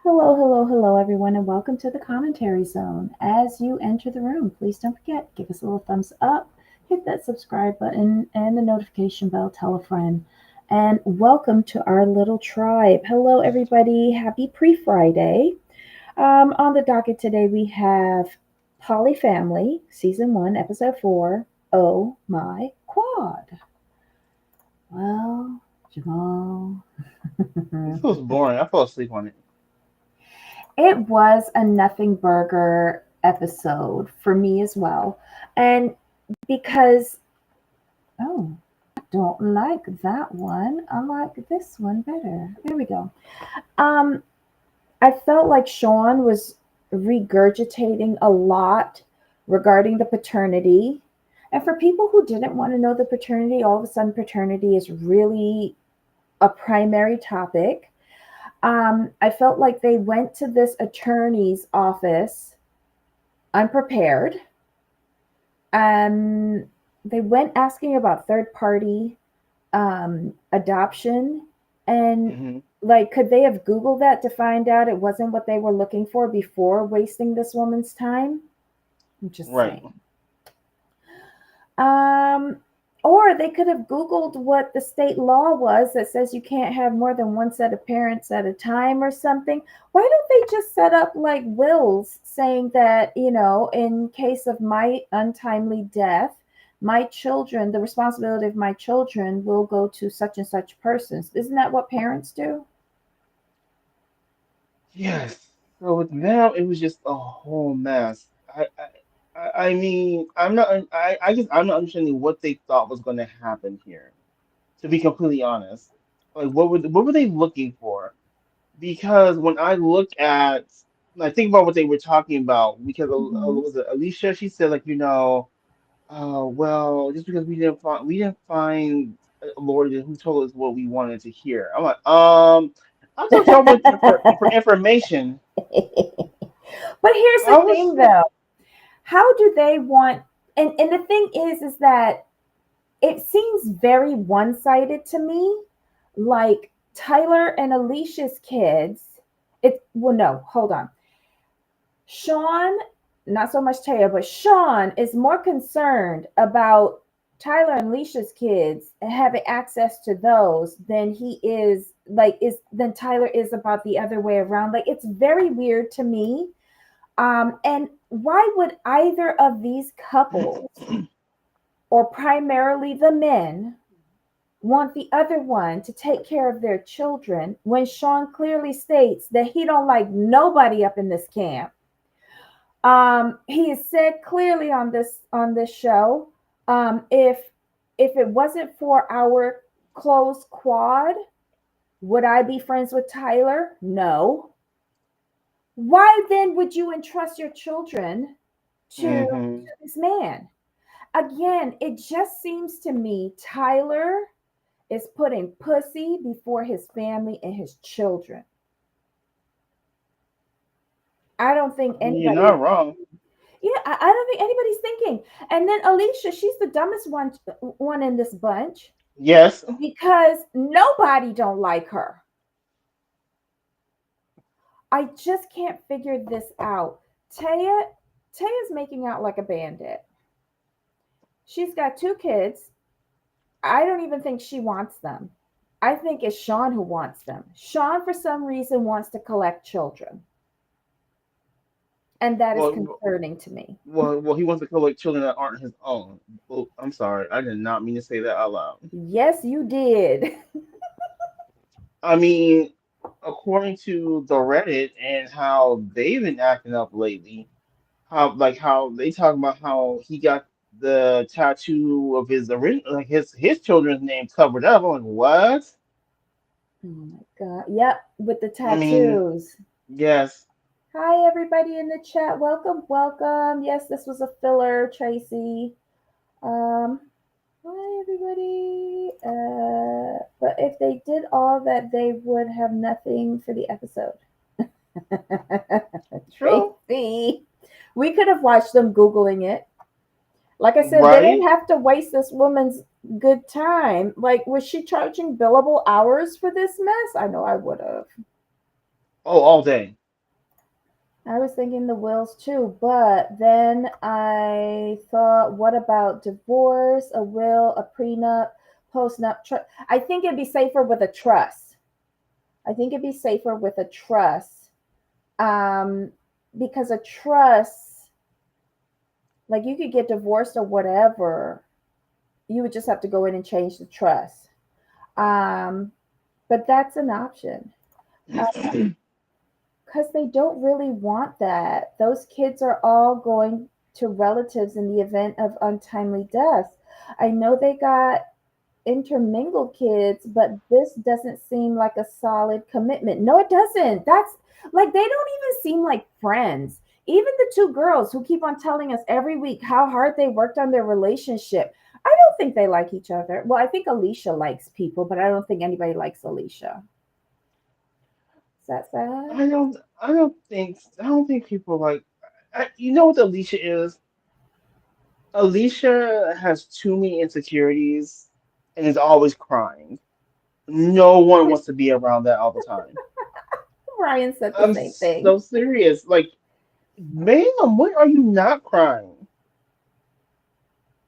Hello, hello, hello, everyone, and welcome to the commentary zone. As you enter the room, please don't forget, give us a little thumbs up, hit that subscribe button and the notification bell, tell a friend, and welcome to our little tribe. Hello, everybody. Happy pre-Friday. On the docket today, we have PolyFamily, Season 1, Episode 4, Oh My Quad. Well, Jamal. This was boring. I fell asleep on it. It was a nothing burger episode for me as well. And because, oh, I don't like that one. I like this one better. There we go. Um, I felt like Sean was regurgitating a lot regarding the paternity. And for people who didn't want to know the paternity, all of a sudden paternity is really a primary topic. I felt like they went to this attorney's office unprepared. Um, they went asking about third party adoption, and Hmm. like, could they have Googled that to find out it wasn't what they were looking for before wasting this woman's time? I'm just Right. saying. Um, or they could have Googled what the state law was that says you can't have more than one set of parents at a time or something. Why don't they just set up like wills saying that, in case of my untimely death, my children, the responsibility of my children will go to such and such persons? Isn't that what parents do? Yes. So now it was just a whole mess. I mean, I'm not. I'm not understanding what they thought was going to happen here. To be completely honest, like what were they looking for? Because when I look at, I think about what they were talking about. Because Hmm. was it Alicia? She said like, well, just because we didn't find a lawyer who told us what we wanted to hear. I'm like, I thought y'all went there for information. But here's I the was thing though. How do they want, and the thing is that it seems very one-sided to me. Like Tyler and Alicia's kids, well, no, hold on. Sean, not so much Taya, but Sean is more concerned about Tyler and Alicia's kids and having access to those than he is like is than Tyler is about the other way around. Like, it's very weird to me. And why would either of these couples, or primarily the men, want the other one to take care of their children when Sean clearly states that he don't like nobody up in this camp? He has said clearly on this show, if it wasn't for our close quad, would I be friends with Tyler? No. Why then would you entrust your children to hmm this man? Again, it just seems to me Tyler is putting pussy before his family and his children. I don't think I mean, you're anybody, not wrong. yeah, I don't think anybody's thinking. And then Alicia, she's the dumbest one in this bunch Yes. because nobody don't like her. I just can't figure this out. Taya, Taya's making out like a bandit. She's got two kids. I don't even think she wants them. I think it's Sean who wants them. Sean, for some reason, wants to collect children. And that is Well, concerning to me. he wants to collect children that aren't his own. Oh, I'm sorry. I did not mean to say that out loud. Yes, you did. I mean, according to the Reddit and how they've been acting up lately, how they talk about how he got the tattoo of his original, like his children's name covered up. I'm like, what? Oh my God. Yep, with the I mean, tattoos. yes. Hi, everybody in the chat. Welcome, welcome. Yes, this was a filler, Tracy. Um, Hi, everybody. But if they did all that, they would have nothing for the episode. True. Tracy. We could have watched them Googling it. Like I said, they didn't Right? have to waste this woman's good time. Like, was she charging billable hours for this mess? I know I would have. Oh, all day. I was thinking the wills too, but then I thought, what about divorce, a will, a prenup, postnup trust? I think it'd be safer with a trust. I think it'd be safer with a trust, um, because a trust, like you could get divorced or whatever, you would just have to go in and change the trust. Um, but that's an option. Because they don't really want that. Those kids are all going to relatives in the event of untimely death. I know they got intermingled kids, but this doesn't seem like a solid commitment. No, it doesn't. That's like they don't even seem like friends. Even the two girls who keep on telling us every week how hard they worked on their relationship, I don't think they like each other. Well, I think Alicia likes people, but I don't think anybody likes Alicia. Is that sad? I don't think people like. You know what Alicia is? Alicia has too many insecurities and is always crying. No one wants to be around that all the time. Ryan said the I'm same thing. so serious. Like, ma'am, when are you not crying?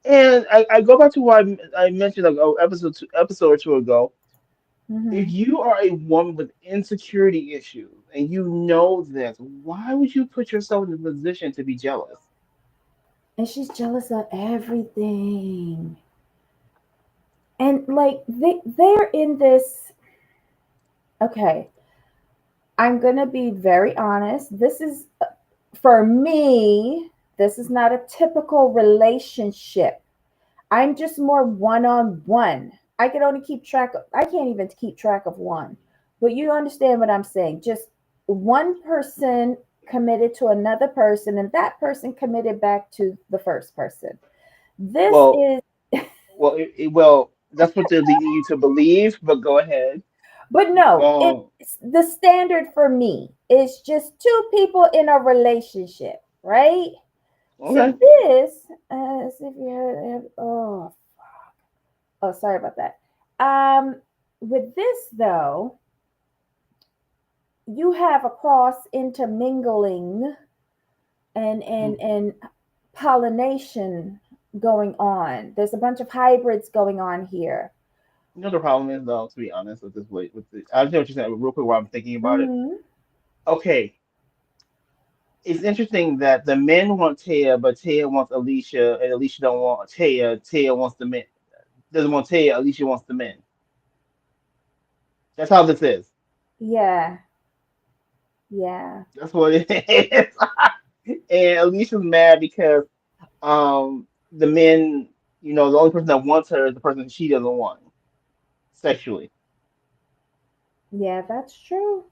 And I go back to what I mentioned like episode or two ago. If Hmm. you are a woman with insecurity issues and you know this, why would you put yourself in a position to be jealous? And she's jealous of everything. And like they're in this, okay, I'm going to be very honest. This is for me, this is not a typical relationship. I'm just more one on one. I can only keep track of, I can't even keep track of one. But you understand what I'm saying. Just one person committed to another person, and that person committed back to the first person. This Well, is, well, that's what they're leading you to believe. But go ahead. but no, Well, it's the standard for me is just two people in a relationship, right? So okay. this, as if you had, oh, sorry about that. With this though, you have a cross intermingling and pollination going on. There's a bunch of hybrids going on here. You know the problem is though, to be honest, I understand what you're saying, but real quick while I'm thinking about it. Hmm. Okay, it's interesting that the men want Taya, but Taya wants Alicia, and Alicia don't want Taya. Taya wants the men. Doesn't want Taya. Alicia wants the men. That's how this is. Yeah, yeah, That's what it is. And Alicia's mad because the men, the only person that wants her is the person she doesn't want sexually. yeah. That's true.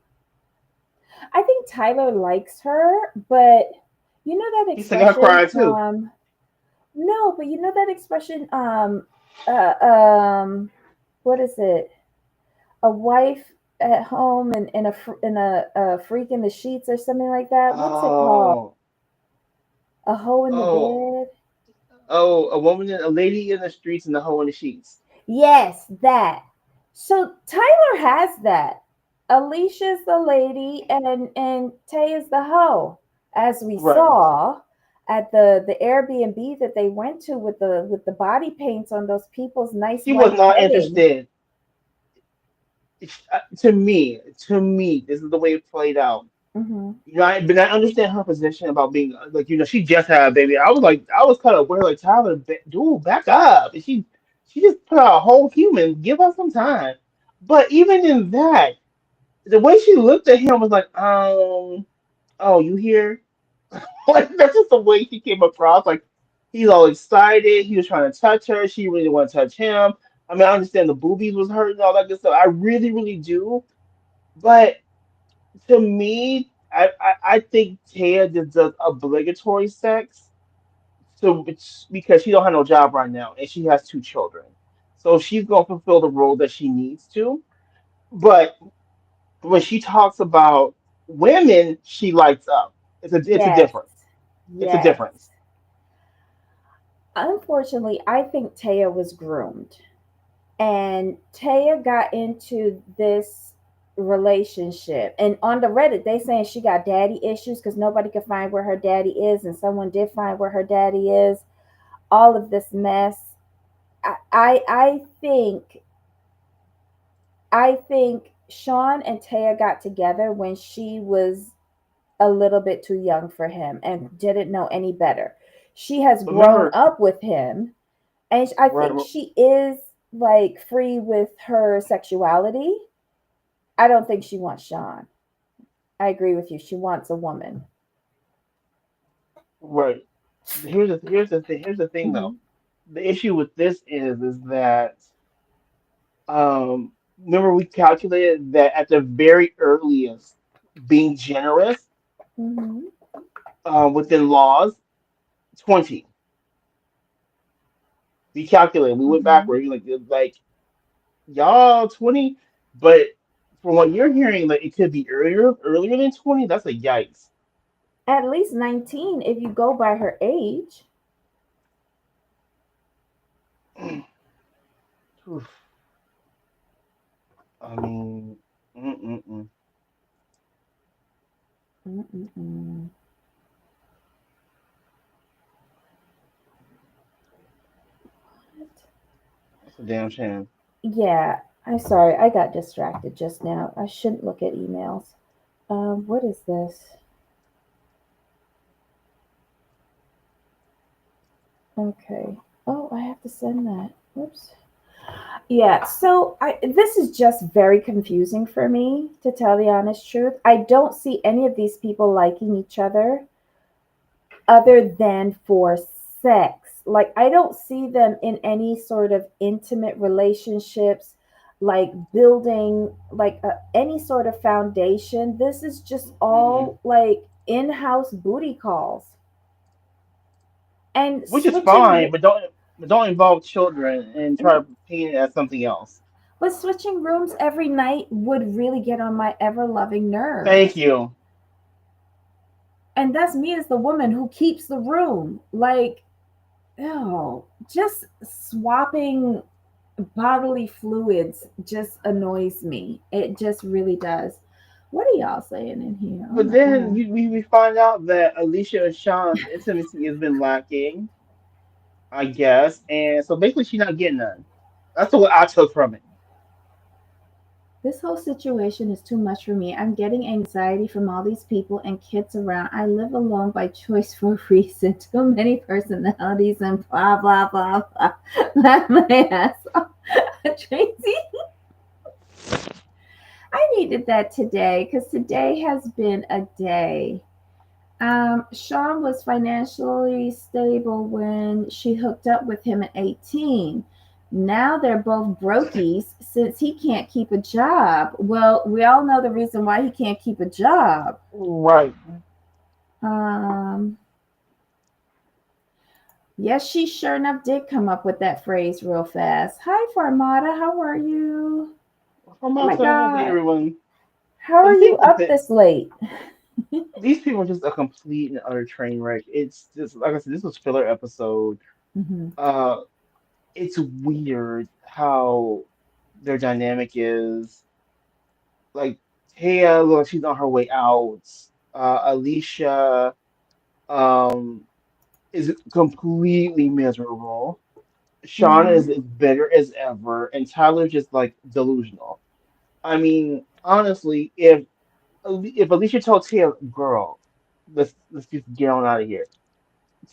I think Tyler likes her, but you know that He's singing her expression. crying too. No, but you know that expression. Uh, um, what is it? A wife at home and a freak in the sheets or something like that. What's it called? Oh, A hoe in the oh, bed. a lady in the streets and the hoe in the sheets. Yes, that. So Tyler has that. Alicia's the lady and Tay is the hoe, as we Right. saw at the Airbnb that they went to with the body paints on those people's nice She was white not wedding. interested. To me, this is the way it played out. Hmm. But I understand her position about being like, she just had a baby. I was kind of worried, like, Tyler, dude, back up. And she just put out a whole human. Give us some time. But even in that, the way she looked at him was like, oh, you here? Like, that's just the way he came across. Like, he's all excited. He was trying to touch her. She really didn't want to touch him. I mean, I understand the boobies was hurting and all that good stuff. I really, really do. But to me, I think Taya just does obligatory sex. So it's because she don't have no job right now and she has two children. So she's gonna fulfill the role that she needs to. But when she talks about women, she lights up. It's a Yes, difference. It's a yes. difference. Unfortunately, I think Taya was groomed. And Taya got into this relationship. And on the Reddit, they saying she got daddy issues because nobody could find where her daddy is, and someone did find where her daddy is. All of this mess. I think Sean and Taya got together when she was a little bit too young for him and didn't know any better. She has But grown remember, up with him, and I right? think she is like free with her sexuality. I don't think she wants Sean. I agree with you. She wants a woman. Right. Here's the thing though. Hmm. The issue with this is that remember we calculated that at the very earliest, being generous Hmm. within laws, 20. We calculated. We went Hmm. backward. Like y'all 20, but from what you're hearing, like it could be earlier than 20. That's a yikes. At least 19 if you go by her age. Oof. I mean, mm-mm-mm. Mm-mm-mm. That's a damn shame. Yeah, I'm sorry. I got distracted just now. I shouldn't look at emails. What is this? Okay. Oh, I have to send that. Whoops. Yeah, so this is just very confusing for me, to tell the honest truth. I don't see any of these people liking each other than for sex. Like, I don't see them in any sort of intimate relationships, like building like any sort of foundation. This is just Mm-mm. all like in-house booty calls and Which is fine, switching. but don't involve children and try mm, to paint it as something else. but switching rooms every night would really get on my ever-loving Thank nerves. you. And that's me as the woman who keeps the room. Like, oh, just swapping bodily fluids just annoys me. It just really does. What are y'all saying in here? Oh But my then god. we find out that Alicia and Sean's intimacy has been lacking, I guess, and so basically she's not getting none. That's what I took from it. This whole situation is too much for me. I'm getting anxiety from all these people and kids around. I live alone by choice for a reason. Too many personalities and blah blah blah blah. Laugh my ass off. Tracy, I needed that today because today has been a day. Sean was financially stable when she hooked up with him at 18. Now they're both brokies since he can't keep a job. Well, we all know the reason why he can't keep a job. Right. Um, yes, she sure enough did come up with that phrase real fast. Hi, Farmata. How are you? From Oh my outside, hey God. everyone. How But are the you thing is up that this late? these people are just a complete and utter train wreck. It's just like I said, this was filler episode. Hmm. Uh, it's weird how their dynamic is. Like Taya, look, she's on her way out. Alicia, um, is completely miserable. Sean Hmm. is bitter as ever, and Tyler's just like delusional. I mean, honestly, if Alicia told Taya, "Girl, let's just get on out of here,"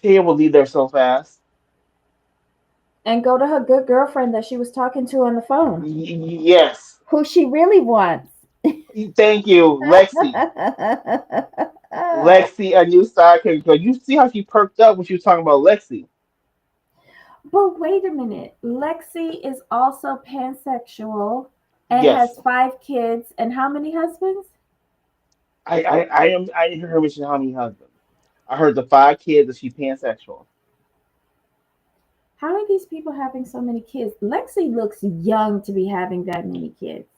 Taya will leave there so fast. And go to her good girlfriend that she was talking to on the phone, Yes, who she really wants. thank you, Lexi. Lexi, a new side character. You see how she perked up when she was talking about Lexi? But wait a minute. Lexi is also pansexual and Yes, has 5 kids and how many husbands? I didn't hear her mention how many husbands. I heard the 5 kids that she's pansexual. How are these people having so many kids? Lexi looks young to be having that many kids.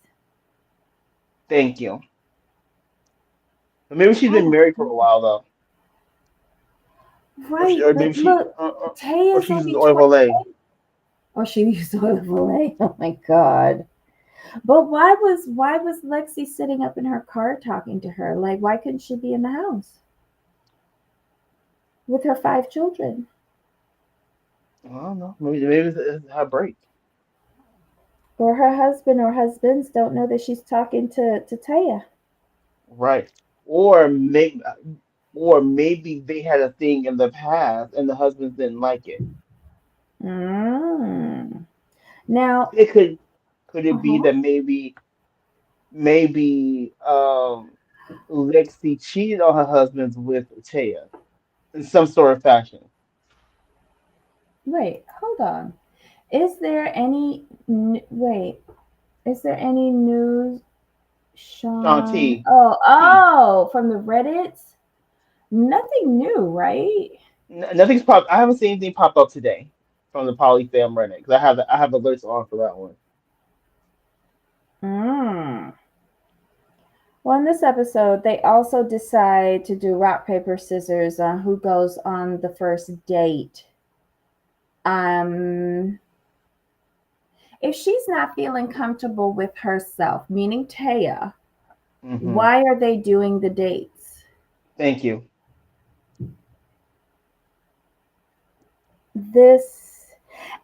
Thank you. But maybe she's Oh been my married for a God. while though, Right, or maybe but look, Tay or is she uses only oil of Olay. 28. Or she used oil of Olay. Oh my God. But why was Lexi sitting up in her car talking to her? Like, why couldn't she be in the house with her 5 children? I don't know. Maybe it's her break. Or her husband or husbands don't know that she's talking to Taya. Right. Or maybe or maybe they had a thing in the past and the husbands didn't like it. Mm. Now, It could it be uh-huh. that maybe Lexi cheated on her husband with Taya in some sort of fashion. Wait, hold on. Is there any wait, is there any news Sean Sean? T. Oh, T. oh, from the Reddits? Nothing new, right? Nothing's popped. I haven't seen anything pop up today from the PolyFam Reddit because I have alerts on for that one. Mm. Well, in this episode, they also decide to do rock, paper, scissors on who goes on the first date. Um, if she's not feeling comfortable with herself, meaning Taya, Hmm. why are they doing the dates? Thank you. This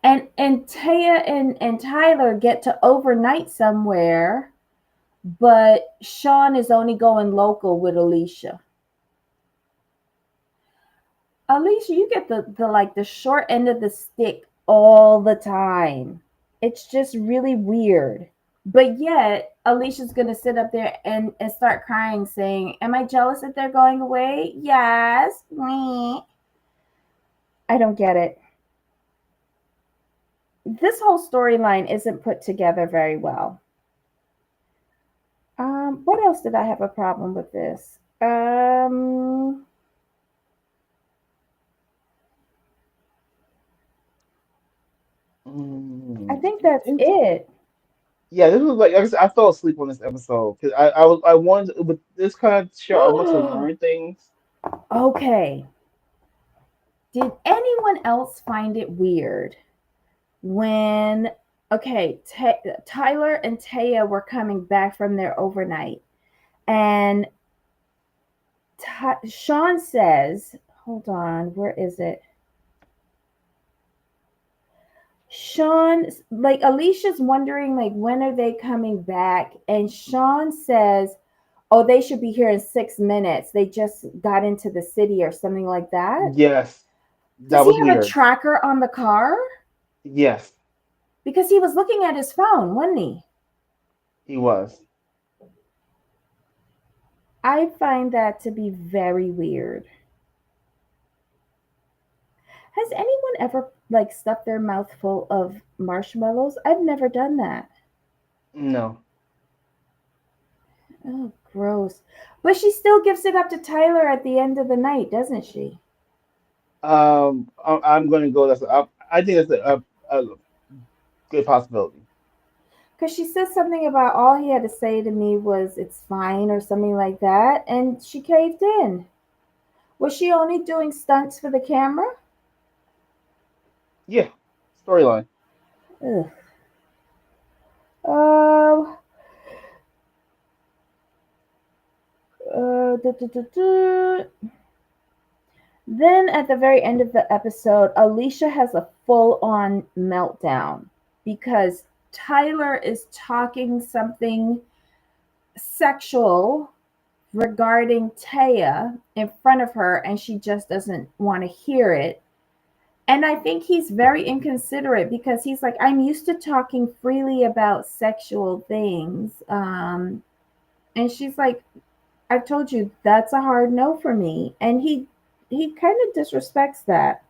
and Taya and Tyler get to overnight somewhere, but Sean is only going local with Alicia. Alicia, you get the like the short end of the stick all the time. It's just really weird. But yet, Alicia's gonna sit up there and start crying, saying, "Am I jealous that they're going away? Yes." Me. I don't get it. This whole storyline isn't put together very well. What else did I have a problem with this? I think It, that's it, it. yeah, this was like I said, I fell asleep on this episode because I wanted with this kind of show I want to learn things. Okay. Did anyone else find it weird when okay, Tyler and Taya were coming back from their overnight, and Sean says, "Hold on, where is it?" Sean, like Alicia's wondering, like, when are they coming back? And Sean says, "Oh, they should be here in 6 minutes. They just got into the city or something like that." Yes, Does that he was have a weird. tracker on the car? Yes, Because he was looking at his phone, wasn't he? he was. I find that to be very weird. Has anyone ever like stuffed their mouth full of marshmallows? I've never done that. No. Oh, gross. But she still gives it up to Tyler at the end of the night, doesn't she? I'm going to go. I think that's a good possibility. Because she says something about all he had to say to me was it's fine or something like that, and she caved in. Was she only doing stunts for the camera? Yeah, storyline. Ugh. Uh, duh, duh, duh, duh. Then at the very end of the episode, Alicia has a full on meltdown because Tyler is talking something sexual regarding Taya in front of her and she just doesn't want to hear it. And I think he's very inconsiderate because he's like, I'm used to talking freely about sexual things. And she's like, I've told you that's a hard no for me. And he kind of disrespects that.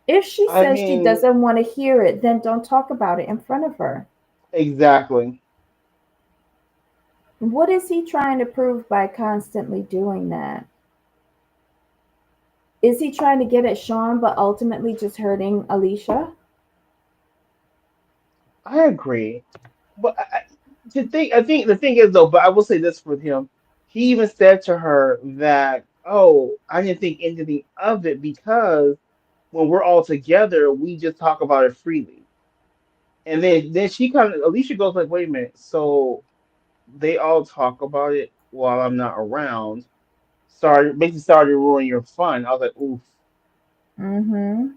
If she I says she mean, doesn't want to hear it, then don't talk about it in front of her. exactly. What is he trying to prove by constantly doing that? Is he trying to get at Sean but ultimately just hurting Alicia? I agree. But I think the thing is though, but I will say this with him. He even said to her that, "Oh, I didn't think anything of it because when we're all together, we just talk about it freely." And then she kind of Alicia goes like, wait a minute, so they all talk about it while I'm not around. Started ruining your fun. I was like, oof. Mm-hmm.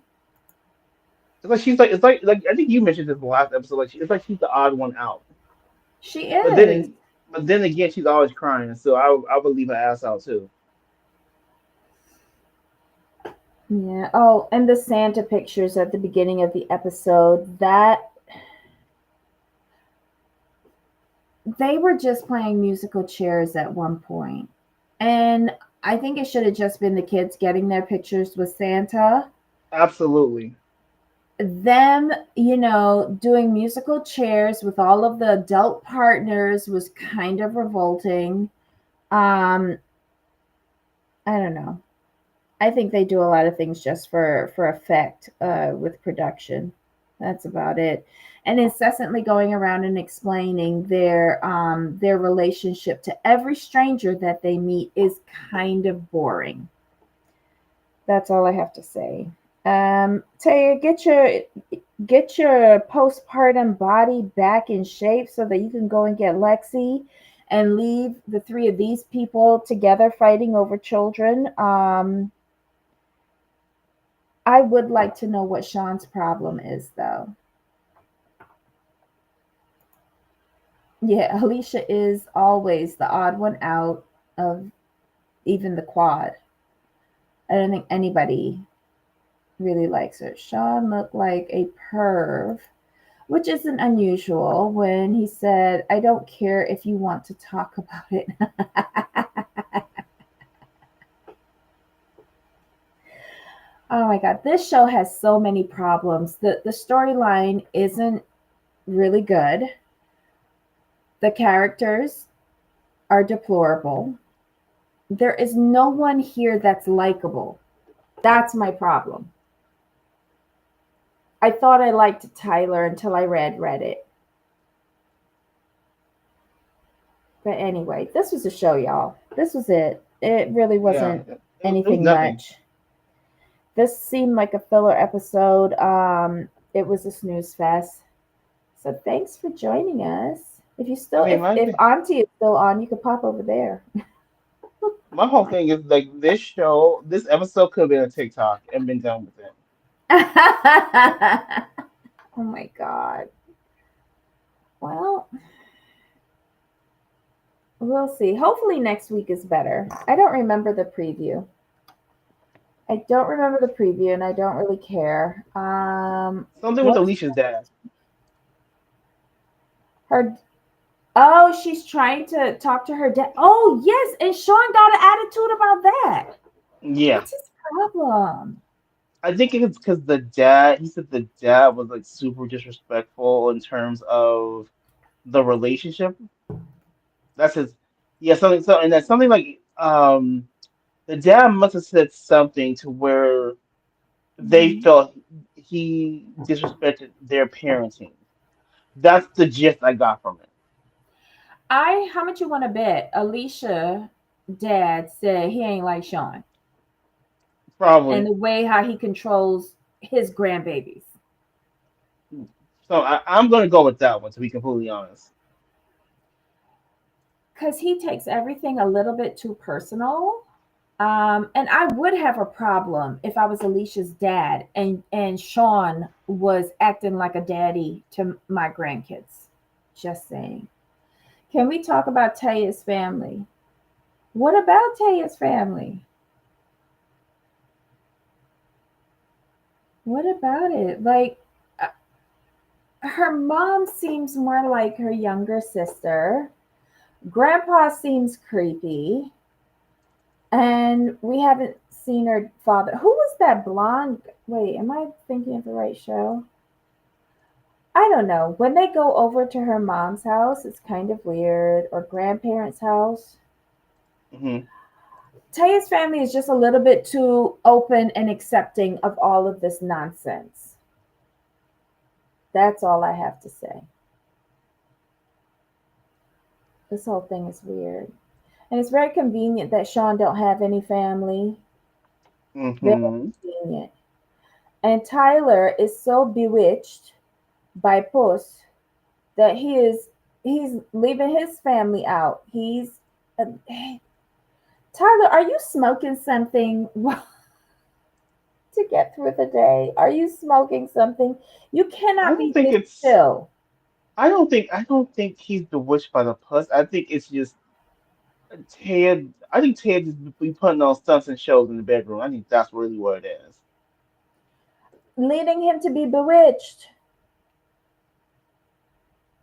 It's like she's like I think you mentioned this in the last episode. It's like she's the odd one out. She But is. then but then again, she's always crying. So I would leave her ass out too. Yeah. Oh, and the Santa pictures at the beginning of the episode, that they were just playing musical chairs at one point. And I think it should have just been the kids getting their pictures with Santa. Absolutely. Them, doing musical chairs with all of the adult partners was kind of revolting. Um, I don't know. I think they do a lot of things just for effect with production. That's about it. And incessantly going around and explaining their relationship to every stranger that they meet is kind of boring. That's all I have to say. Taya, get your postpartum body back in shape so that you can go and get Lexi and leave the three of these people together fighting over children. I would like to know what Sean's problem is, though. Yeah, Alicia is always the odd one out of even the quad. I don't think anybody really likes her. Sean looked like a perv, which isn't unusual when he said, I don't care if you want to talk about it. Oh my God, this show has so many problems. The storyline isn't really good. The characters are deplorable. There is no one here that's likable. That's my problem. I thought I liked Tyler until I read Reddit. But anyway, this was a show, y'all. This was it. It really Yeah. wasn't It was anything nothing. much. This seemed like a filler episode. It was a snooze fest. So thanks for joining us. If you I still, mean if Auntie is still on, you could pop over there. my whole thing is like this episode could have been a TikTok and been done with it. Oh my God. Well, we'll see. Hopefully next week is better. I don't remember the preview. I don't remember the preview, and I don't really care. Something with What's Alicia's dad. her? Oh, she's trying to talk to her dad. Oh, yes, and Sean got an attitude about that. Yeah. What's his problem? I think it's because the dad, he said the dad was like super disrespectful in terms of the relationship. That's his, yeah, and that's something like, the dad must have said something to where they Mhm. felt he disrespected their parenting. That's the gist I got from it. How much you want to bet? Alicia, dad said he ain't like Sean, and Probably. the way how he controls his grandbabies. So I'm going to go with that one, to be completely honest. Because he takes everything a little bit too personal. And I would have a problem if I was Alicia's dad and Sean was acting like a daddy to my grandkids. Just saying. Can we talk about Taya's family? What about Taya's family? What about it? Like, uh, her mom seems more like her younger sister. Grandpa seems creepy. And we haven't seen her father. Who was that blonde? Wait, am I thinking of the right show? I don't know. When they go over to her mom's house, it's kind of weird, or grandparents' house. Hmm. Taya's family is just a little bit too open and accepting of all of this nonsense. That's all I have to say. This whole thing is weird. And it's very convenient that Sean don't have any family. Very Hmm. convenient. And Tyler is so bewitched by Puss that he's leaving his family out. He's uh, Tyler, are you smoking something to get through the day? Are you smoking something? You I cannot don't be think this it's. chill. I don't think he's bewitched by the puss. I think it's just Ted. I think Ted just be putting on stunts and shows in the bedroom. I think that's really what it is. Leading him to be bewitched.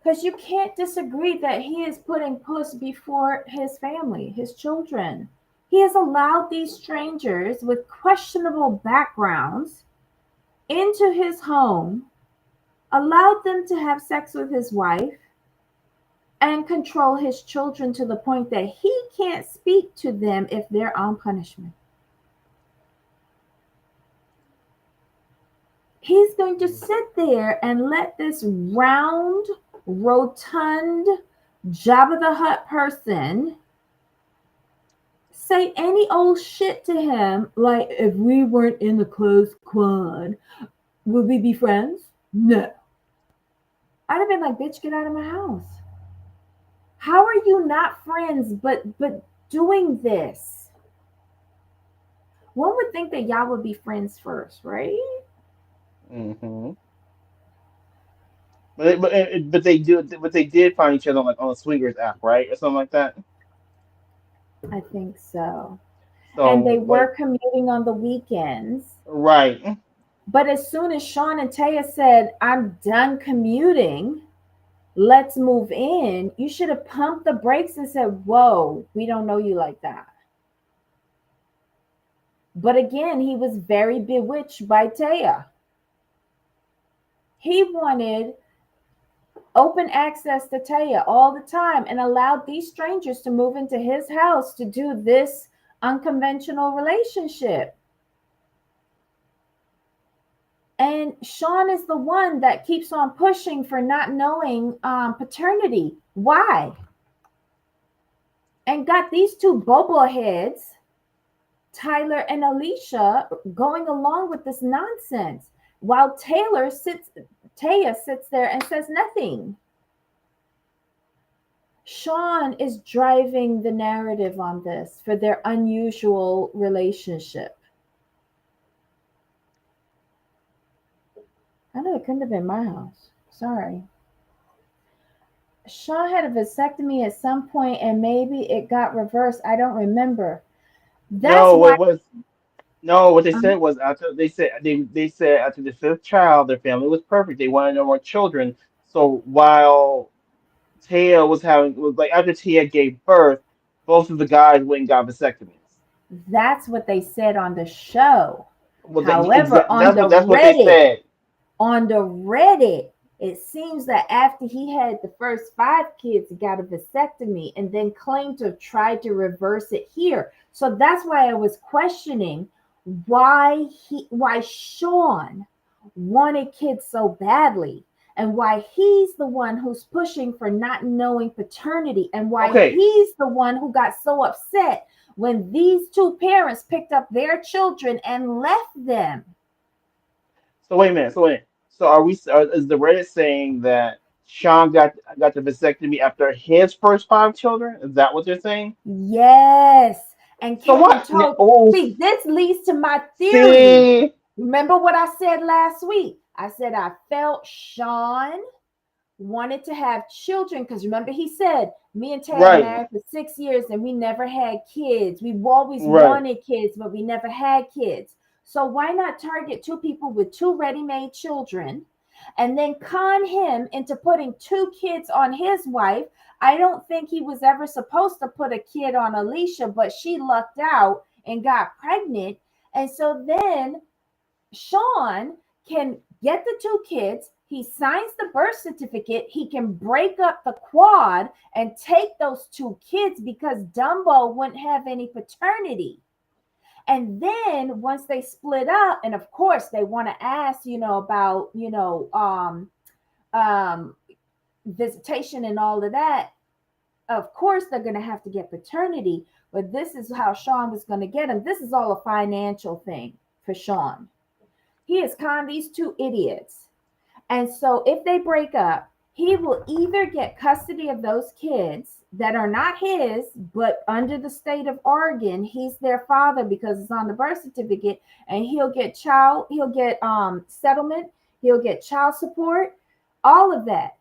Because you can't disagree that he is putting Puss before his family, his children. He has allowed these strangers with questionable backgrounds into his home, allowed them to have sex with his wife, and control his children to the point that he can't speak to them if they're on punishment. He's going to sit there and let this round, rotund, Jabba the Hutt person say any old shit to him, like, if we weren't in the close quad, would we be friends? No. I'd have been like, bitch, get out of my house. How are you not friends but doing this? One would think that y'all would be friends first, right? Hmm. But they did find each other like on a swingers app, right, or something like that. I think so. And they So like, were commuting on the weekends. right. But as soon as Sean and Taya said, I'm done commuting, let's move in, you should have pumped the brakes and said, whoa, we don't know you like that. But again, he was very bewitched by Taya. He wanted open access to Taya all the time and allowed these strangers to move into his house to do this unconventional relationship. And Sean is the one that keeps on pushing for not knowing paternity. Why? And got these two bobo heads, Tyler and Alicia, going along with this nonsense while Taya sits there and says nothing. Sean is driving the narrative on this for their unusual relationship. I know it couldn't have been my house. Sorry. Sean had a vasectomy at some point and maybe it got reversed. I don't remember. That's No, why. what was no, what they um, said was after they said after the fifth child, their family was perfect. They wanted no more children. So while Tia was like after Tia gave birth, both of the guys went and got vasectomies. that's what they said on the show. Well, However, that's what they said. on the Reddit, it seems that after he had the first five kids, he got a vasectomy and then claimed to have tried to reverse it here. So that's why I was questioning why Sean wanted kids so badly and why he's the one who's pushing for not knowing paternity and why Okay, he's the one who got so upset when these two parents picked up their children and left them. so wait a minute. So is the Reddit saying that Sean got the vasectomy after his first five children? Is that what they're saying? Yes. And So Kevin what? told, Oh, see, this leads to my theory. see, Remember what I said last week? I said I felt Sean wanted to have children because remember he said me and Ted right, married for 6 years and we never had kids. We've always right. wanted kids, but we never had kids. So why not target two people with two ready-made children and then con him into putting two kids on his wife? I don't think he was ever supposed to put a kid on Alicia, but she lucked out and got pregnant. And so then Sean can get the two kids. He signs the birth certificate. He can break up the quad and take those two kids because Dumbo wouldn't have any paternity. And then once they split up, and of course they want to ask, about, um, visitation and all of that. Of course they're going to have to get paternity, but this is how Sean was going to get him. This is all a financial thing for Sean. He has conned these two idiots. And so if they break up, he will either get custody of those kids that are not his, but under the state of Oregon, he's their father because it's on the birth certificate, and he'll get settlement, he'll get child support, all of that.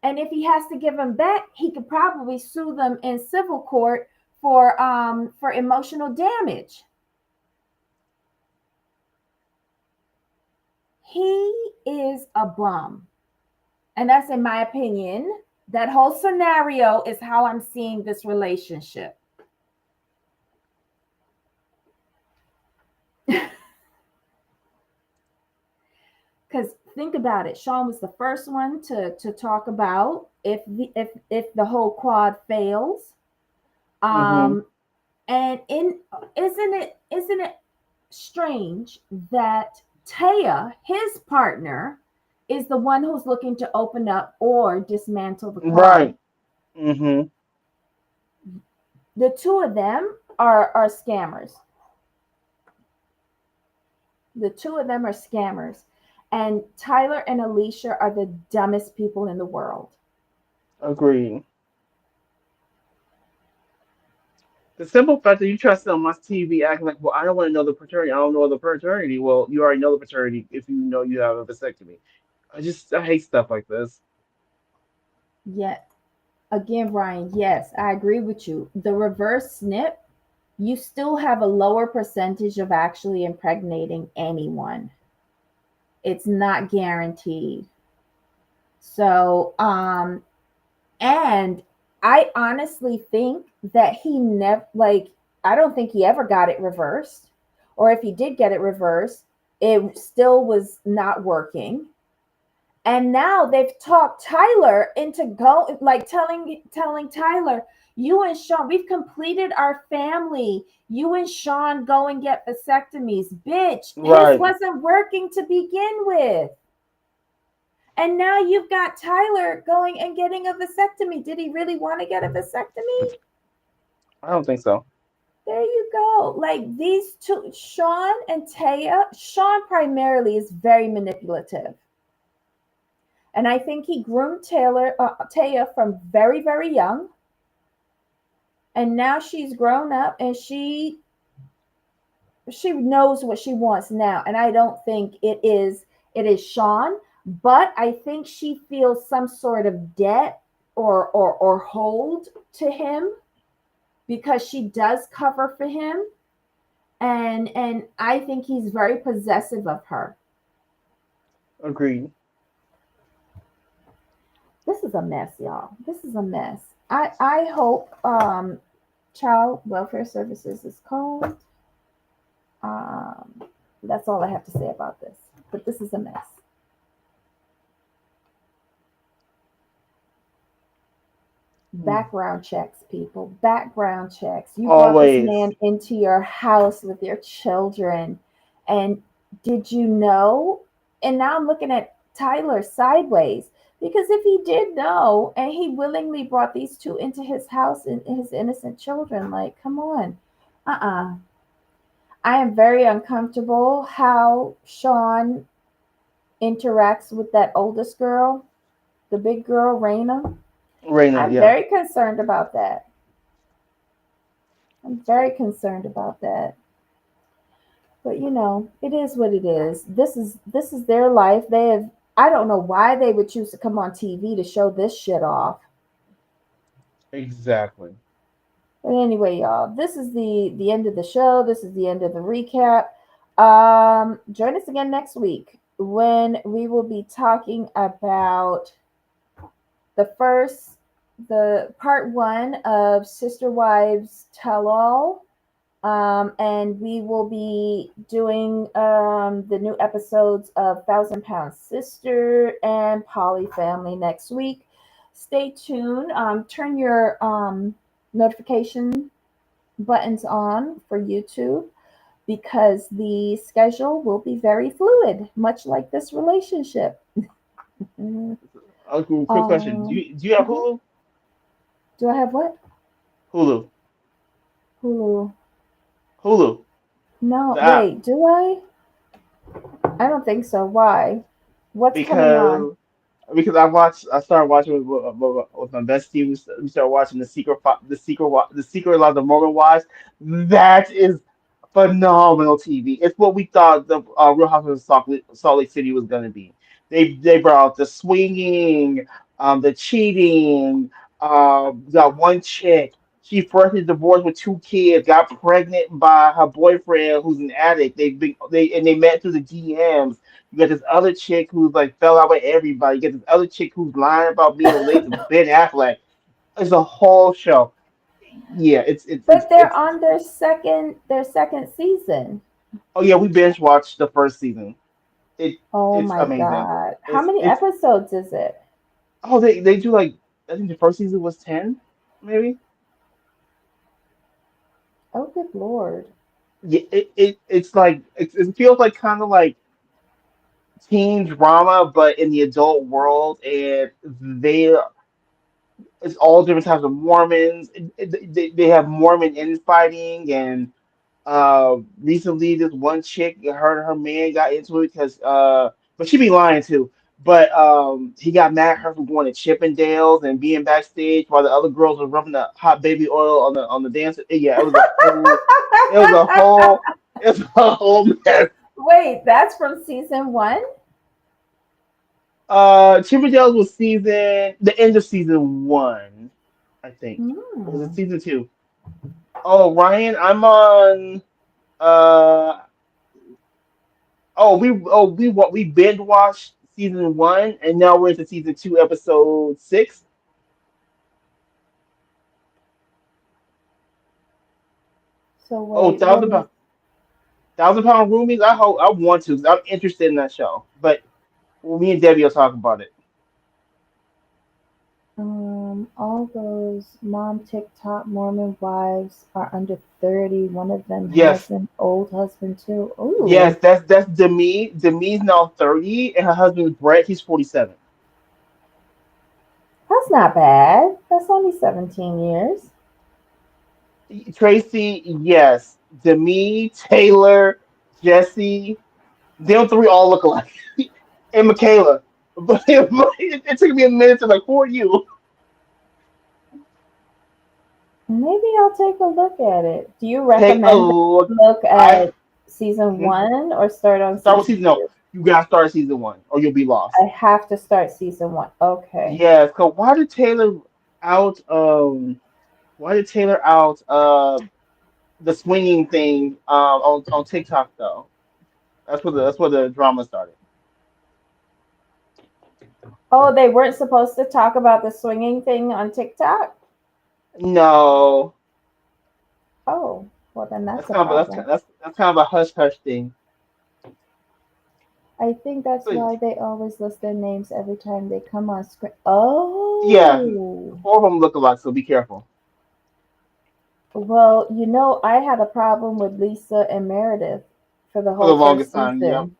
And if he has to give them back, he could probably sue them in civil court for emotional damage. He is a bum. And that's in my opinion. That whole scenario is how I'm seeing this relationship. Because think about it, Sean was the first one to talk about if the whole quad fails. Mm-hmm. Um, and in isn't it strange that Taya, his partner, is the one who's looking to open up or dismantle the quad. Right. Mm-hmm. The two of them are scammers. The two of them are scammers. And Tyler and Alicia are the dumbest people in the world. Agreed. The simple fact that you try to sit on my TV acting like, well, I don't want to know the paternity. I don't know the paternity. Well, you already know the paternity if you know you have a vasectomy. I hate stuff like this. Yet, again, Ryan, yes, I agree with you. The reverse snip, you still have a lower percentage of actually impregnating anyone. It's not guaranteed. So, and I honestly think that he never, like, I don't think he ever got it reversed. Or if he did get it reversed, it still was not working. And now they've talked Tyler into like telling Tyler, you and Sean, we've completed our family. You and Sean go and get vasectomies. Bitch, his Right. wasn't working to begin with. And now you've got Tyler going and getting a vasectomy. Did he really want to get a vasectomy? I don't think so. There you go. Like these two, Sean and Taya, Sean primarily is very manipulative. And I think he groomed Taya from very, very young. And now she's grown up and she knows what she wants now. And I don't think it is Sean, but I think she feels some sort of debt or hold to him because she does cover for him. And I think he's very possessive of her. Agreed. This is a mess, y'all. This is a mess. I hope Child Welfare Services is called. Um, that's all I have to say about this. But this is a mess. Hmm. Background checks, people. Background checks. You brought this Always. man into your house with your children. And did you know? And now I'm looking at Tyler sideways. Because if he did know and he willingly brought these two into his house and his innocent children, like, come on. Uh-uh. I am very uncomfortable how Sean interacts with that oldest girl, the big girl, Raina. Raina, I'm yeah. very concerned about that. I'm very concerned about that. But it is what it is. This is their life. They have I don't know why they would choose to come on TV to show this shit off. Exactly. But anyway, y'all, this is the end of the show. This is the end of the recap. Join us again next week when we will be talking about the first the part one of Sister Wives Tell All. And we will be doing the new episodes of Thousand Pound Sister and PolyFamily next week. Stay tuned. Turn your notification buttons on for YouTube because the schedule will be very fluid, much like this relationship. Mm, Quick question. Do you have mhm. Hulu? Do I have what? Hulu. Hulu. Hulu. No, The app. wait, do I? I don't think so. Why? What's coming on? because I started watching with my bestie. We started watching the Secret Lives of Mormon Wives. That is phenomenal TV. It's what we thought the Real Housewives of Salt Lake City was gonna be. They brought out the swinging, the cheating. Got one chick. She first is divorced with two kids. Got pregnant by her boyfriend, who's an addict. They met through the DMs. You got this other chick who's like fell out with everybody. You got this other chick who's lying about being related to Ben Affleck. It's a whole show. Yeah, But they're on their second season. oh yeah, we binge watched the first season. It Oh it's my amazing. god. How many It's episodes is it? oh they do like I think the first season was 10, maybe. Oh good lord. Yeah, it's like it feels like kind of like teen drama, but in the adult world, and they it's all different types of Mormons. They have Mormon infighting, and recently this one chick, her man got into it because but she be lying too. But he got mad at her for going to Chippendales and being backstage while the other girls were rubbing the hot baby oil on the dance. Yeah, it was a whole it was a whole mess. Wait, that's from season 1? Chippendales was the end of season one, I think. Or was it Hmm. season two? Oh, Ryan, I'm on. Uh, we binge watched season one, and now we're into season two, episode six. So Oh, wait, what is thousand pound roomies. I hope I want to. 'Cause I'm interested in that show, but me and Debbie will talk about it. all those mom TikTok Mormon wives are under 30. One of them has Yes, an old husband too. yes, Ooh, that's Demi. Demi's now 30, and her husband Brett. He's 47. that's not bad. That's only 17 years. Tracy, yes. Demi, Taylor, Jesse, them three all look alike. And Michaela. But it took me a minute to like, who are you? Maybe I'll take a look at it. Do you Take a recommend that look. I look I at season mhm. 1 or start on Start with season season no. 2? You gotta start season one or you'll be lost. I have to start season 1. Okay. Yes, cause out why did Taylor out the swinging thing on TikTok though? That's where the drama started. Oh, they weren't supposed to talk about the swinging thing on TikTok? No. Oh, well, then that's a problem. That's kind of a hush hush thing. I think that's But why they always list their names every time they come on screen. yeah, Oh, four of them look alike, so be careful. well, I had a problem with Lisa and Meredith for the For the whole longest first time, yep, season.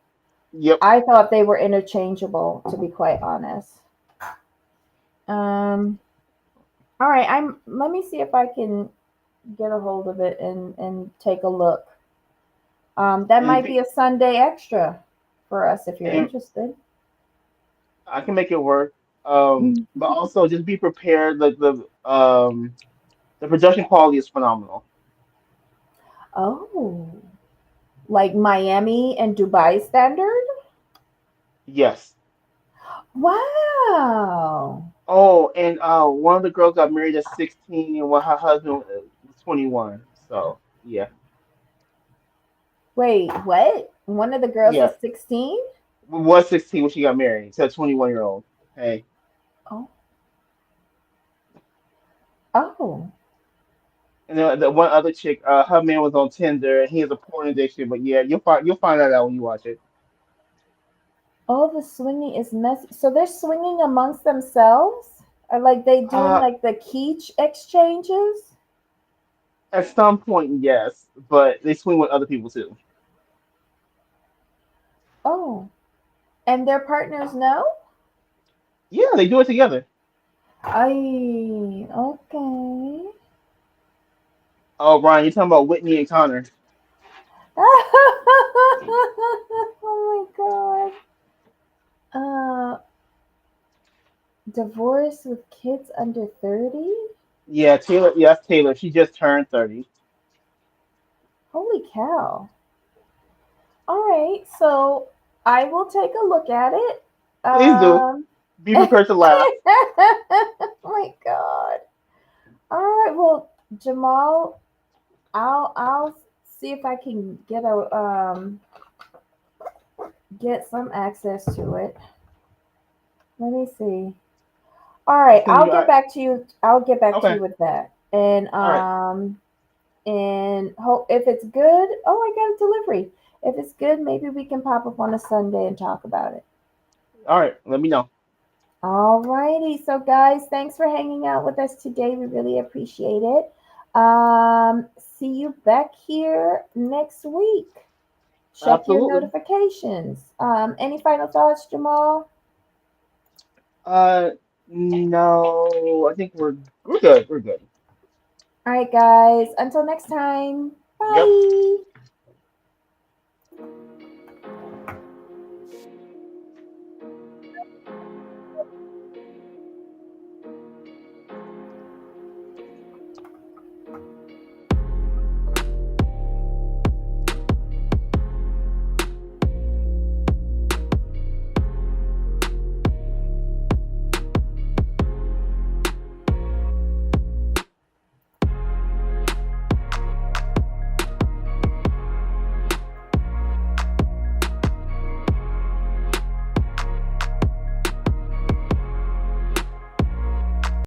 yep. I thought they were interchangeable, to be quite honest. Um, all right, let me see if I can get a hold of it and take a look. That And might be a Sunday extra for us if you're and interested. I can make it work. But also just be prepared. Like the production quality is phenomenal. Oh, like Miami and Dubai standard? Yes. Wow. Oh, and one of the girls got married at 16, while her husband was 21. So yeah, Wait, what? One of the girls yeah, is 16? was 16 when she got married to a 21-year-old. Hey. Oh. Oh. And then the one other chick, her man was on Tinder, and he has a porn addiction. But yeah, you'll find that out when you watch it. Oh, the swinging is messy. So they're swinging amongst themselves? Are like they doing Uh, like the key exchanges? at some point, yes, but they swing with other people too. Oh. And their partners know? Yeah, they do it together. I okay. Oh, Brian, you're talking about Whitney and Connor. Oh my god. Uh, divorce with kids under 30? Yeah, Taylor. Yes, Taylor. She just turned 30. Holy cow. All right, so I will take a look at it. Please do. Be prepared to laugh. Oh my god. All right, well, Jamal, I'll see if I can get some access to it. Let me see. All I'll right, send you. I'll get back to Okay. you with that. And All right. hope if it's good. Oh, I got a delivery. If it's good, maybe we can pop up on a Sunday and talk about it. All right. Let me know. All righty. So, guys, thanks for hanging out with us today. We really appreciate it. See you back here next week. Check your Absolutely. notifications. Any final thoughts, Jamal? Uh, no. I think we're good. We're good. All right, guys. Until next time. Yep. Bye.